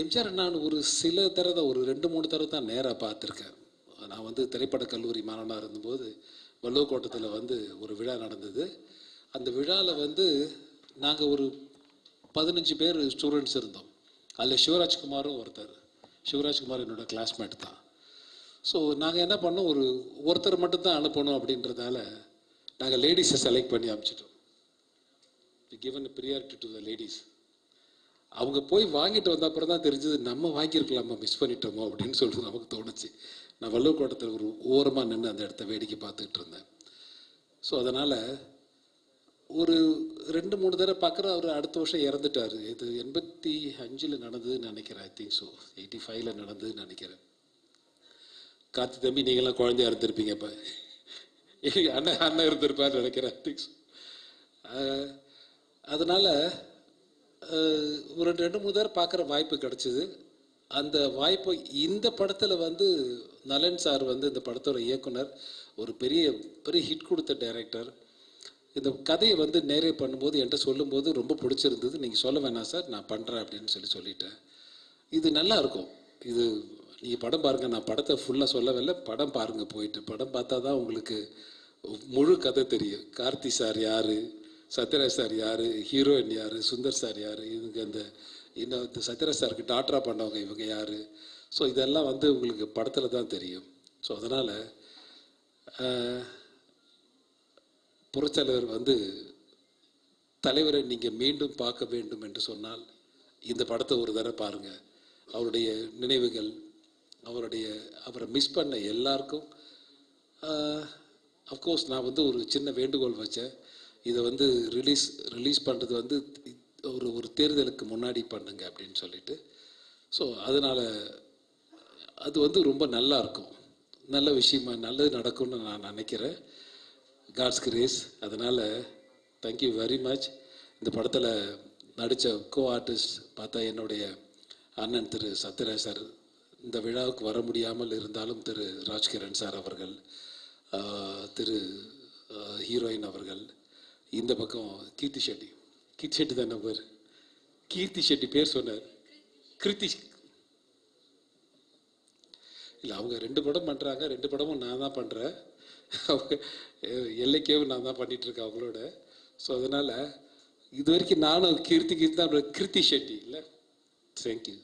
எம்ஜிஆர் நான் ஒரு சில தடவை தான், ஒரு 2-3 தடவை தான் நேராக பார்த்துருக்கேன். நான் வந்து திரைப்படக் கல்லூரி மாணவனாக இருந்தபோது வள்ளுவக்கோட்டத்தில் வந்து ஒரு விழா நடந்தது. அந்த விழாவில் வந்து நாங்கள் ஒரு 15 பேர் ஸ்டூடெண்ட்ஸ் இருந்தோம். அதில் சிவராஜ்குமாரும் ஒருத்தர். சிவராஜ்குமார் என்னோட கிளாஸ்மேட் தான். ஸோ நாங்கள் என்ன பண்ணோம், ஒருத்தர் மட்டும்தான் அனுப்பணும் அப்படின்றதால நாங்கள் லேடிஸை செலக்ட் பண்ணி அனுப்பிச்சிட்டோம். Given priority to the ladies. அவங்க போய் வாங்கிட்டு வந்த அப்புறம் தான் தெரிஞ்சது, நம்ம வாங்கியிருக்கலாமா, மிஸ் பண்ணிட்டோமோ அப்படின்னு சொல்லிட்டு நமக்கு தோணுச்சு. நான் வள்ளுவக்கோட்டத்தில் ஒரு ஓரமாக நின்று அந்த இடத்த வேடிக்கை பார்த்துக்கிட்டு இருந்தேன். ஸோ அதனால் ஒரு 2-3 தடவை பார்க்குற அவர் அடுத்த வருஷம் இறந்துட்டார். இது 85 நடந்ததுன்னு நினைக்கிறேன். ஐ திங்க் ஸோ 85 நடந்ததுன்னு நினைக்கிறேன். கார்த்தி தம்பி, நீங்களாம் குழந்தையா இருந்திருப்பீங்க. இப்போ அண்ணன் இருந்திருப்பான்னு நினைக்கிறேன். I think so. அதனால் ஒரு 2-3 தடவை பார்க்குற வாய்ப்பு கிடச்சிது. அந்த வாய்ப்பை இந்த படத்தில் வந்து நலன் சார் வந்து இந்த படத்தோட இயக்குனர், ஒரு பெரிய பெரிய ஹிட் கொடுத்த டைரக்டர். இந்த கதையை வந்து நேரே பண்ணும்போது என்கிட்ட சொல்லும்போது ரொம்ப பிடிச்சிருந்தது. நீங்கள் சொல்ல வேணாம் சார், நான் பண்ணுறேன் அப்படின்னு சொல்லிட்டேன். இது நல்லா இருக்கும். இது நீங்கள் படம் பாருங்கள். நான் படத்தை ஃபுல்லாக சொல்லவில்லை, படம் பாருங்கள். போயிட்டு படம் பார்த்தா தான் உங்களுக்கு முழு கதை தெரியும். கார்த்தி சார் யார், சத்யராஜ் சார் யார், ஹீரோயின் யார், சுந்தர் சார் யார், இவங்க இந்த சத்யராஜ் சாருக்கு டாக்டராக பண்ணவங்க இவங்க யார். ஸோ இதெல்லாம் வந்து உங்களுக்கு படத்தில் தான் தெரியும். ஸோ அதனால் புரட்சியாளர் வந்து தலைவரை நீங்கள் மீண்டும் பார்க்க வேண்டும் என்று சொன்னால் இந்த படத்தை ஒரு தடவை பாருங்கள். அவருடைய நினைவுகள், அவரை மிஸ் பண்ண எல்லாருக்கும் அஃப்கோர்ஸ் நான் வந்து ஒரு சின்ன வேண்டுகோள் வச்சேன். இதை வந்து ரிலீஸ் பண்ணுறது வந்து ஒரு தேர்தலுக்கு முன்னாடி பண்ணுங்க அப்படின்னு சொல்லிட்டு. ஸோ அதனால் அது வந்து ரொம்ப நல்லா இருக்கும், நல்ல விஷயமா நல்லது நடக்கும்னு நான் நினைக்கிறேன். God's grace. அதனால் தேங்க்யூ வெரி மச். இந்த படத்தில் நடித்த கோ ஆர்டிஸ்ட் பார்த்தா என்னுடைய அண்ணன் திரு சத்யராஜ் சார், இந்த விழாவுக்கு வர முடியாமல் இருந்தாலும் திரு ராஜ்கிரண் சார் அவர்கள், திரு ஹீரோயின் அவர்கள், இந்த பக்கம் கீர்த்தி ஷெட்டி தான் நம்பர், கீர்த்தி ஷெட்டி பேர் சொன்னார், கிருத்தி இல்லை, அவங்க 2 படம் பண்ணுறாங்க. 2 படமும் நான் தான் பண்ணுறேன். அவங்க எல்லைக்கேவும் நான் தான் பண்ணிகிட்ருக்கேன் அவங்களோட. ஸோ அதனால் இது வரைக்கும் நானும் கீர்த்தி தான், கிருத்தி ஷெட்டி இல்லை. தேங்க்யூ.